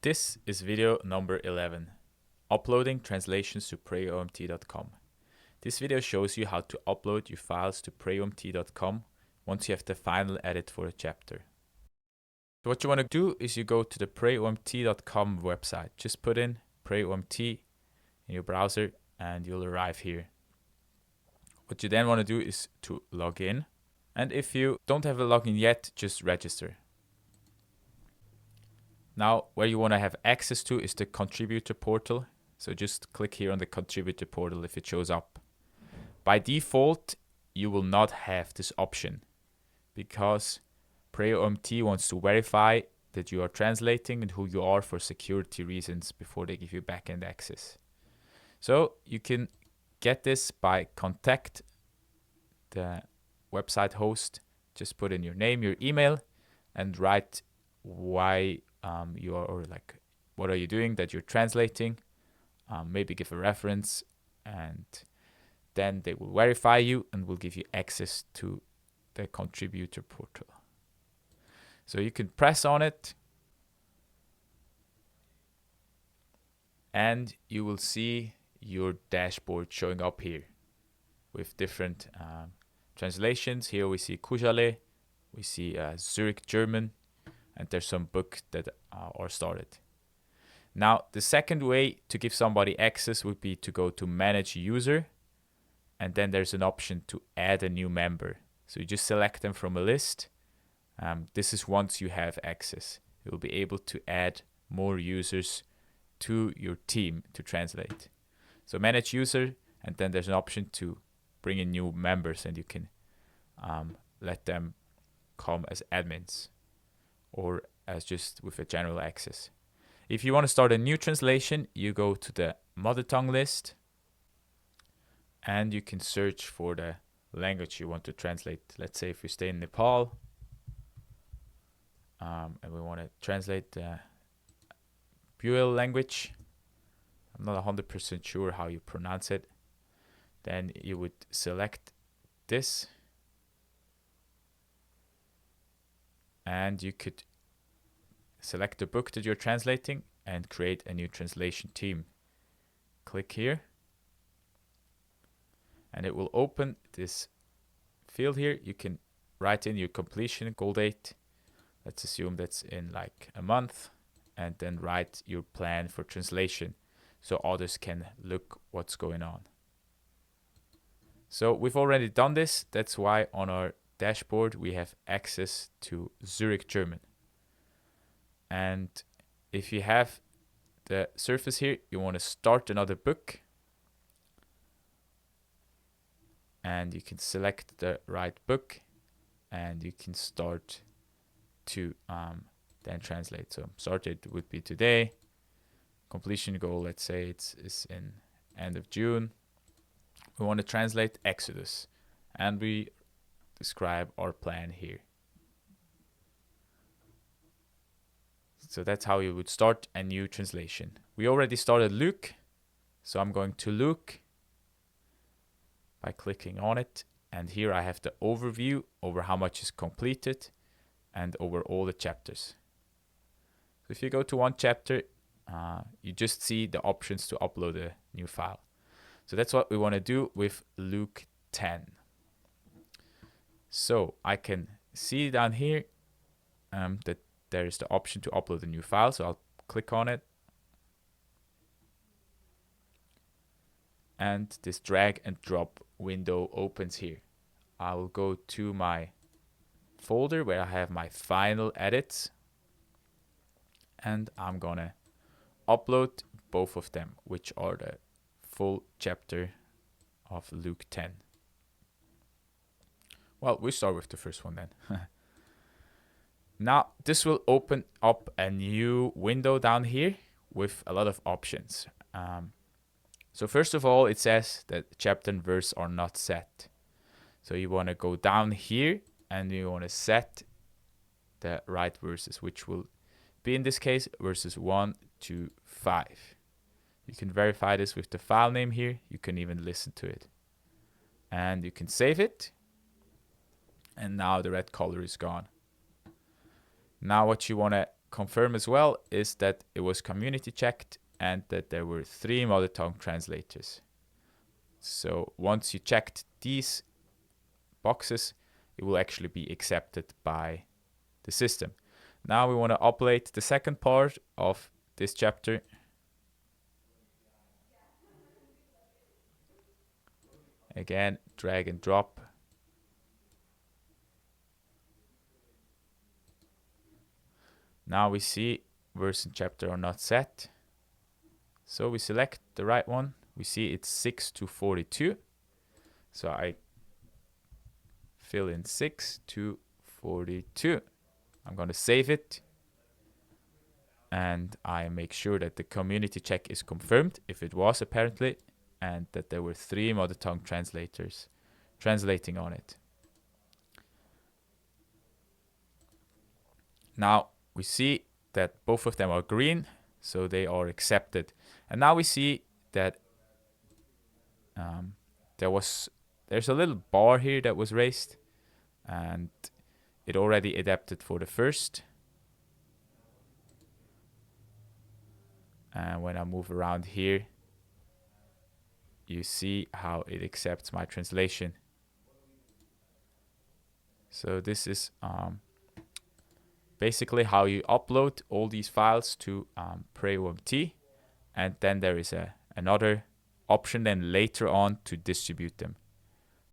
This is video number 11, uploading translations to prayomt.com. This video shows you how to upload your files to prayomt.com once you have the final edit for a chapter. So what you want to do is you go to the prayomt.com website. Just put in prayomt in your browser and you'll arrive here. What you then want to do is to log in. And if you don't have a login yet, just register. Now, where you want to have access to is the contributor portal. So just click here on the contributor portal if it shows up. By default, you will not have this option because Prayomt wants to verify that you are translating and who you are for security reasons before they give you backend access. So you can get this by contact the website host. Just put in your name, your email, and write why you are, or like what are you doing that you're translating. Maybe give a reference, and then they will verify you and will give you access to the contributor portal. So you can press on it and you will see your dashboard showing up here with different translations. Here we see Kujale, we see Zurich German, and there's some books that are started. Now, the second way to give somebody access would be to go to Manage User, and then there's an option to add a new member. So you just select them from a list. This is once you have access. You'll be able to add more users to your team to translate. So Manage User, and then there's an option to bring in new members, and you can let them come as admins or as just with a general access. If you want to start a new translation, you go to the mother tongue list and you can search for the language you want to translate. Let's say if we stay in Nepal and we want to translate the Buel language, I'm not 100% sure how you pronounce it, then you would select this and you could select the book that you're translating and create a new translation team. Click here and it will open this field here. You can write in your completion goal date. Let's assume that's in like a month, and then write your plan for translation so others can look what's going on. So we've already done this. That's why on our dashboard we have access to Zurich German. And if you have the surface here, you want to start another book, and you can select the right book and you can start to then translate. So started would be today. Completion goal, let's say it's in end of June. We want to translate Exodus, and we describe our plan here. So that's how you would start a new translation. We already started Luke, so I'm going to Luke by clicking on it, and here I have the overview over how much is completed and over all the chapters. So if you go to one chapter, you just see the options to upload a new file. So that's what we want to do with Luke 10. So I can see down here that there is the option to upload a new file. So I'll click on it. And this drag and drop window opens here. I will go to my folder where I have my final edits. And I'm gonna upload both of them, which are the full chapter of Luke 10. Well, we start with the first one then. Now, this will open up a new window down here with a lot of options. So first of all, it says that chapter and verse are not set. So you want to go down here and you want to set the right verses, which will be in this case verses 1 to 5. You can verify this with the file name here. You can even listen to it. And you can save it. And now the red color is gone. Now what you want to confirm as well is that it was community checked and that there were 3 mother tongue translators. So once you checked these boxes, it will actually be accepted by the system. Now we want to upload the second part of this chapter. Again, drag and drop. Now we see verse and chapter are not set. So we select the right one. We see it's 6 to 42. So I fill in 6 to 42. I'm going to save it. And I make sure that the community check is confirmed, if it was apparently, and that there were 3 mother tongue translators translating on it. Now we see that both of them are green, so they are accepted. And now we see that there's a little bar here that was raised, and it already adapted for the first. And when I move around here, you see how it accepts my translation. So this is basically how you upload all these files to Prayomt, and then there is another option then later on to distribute them.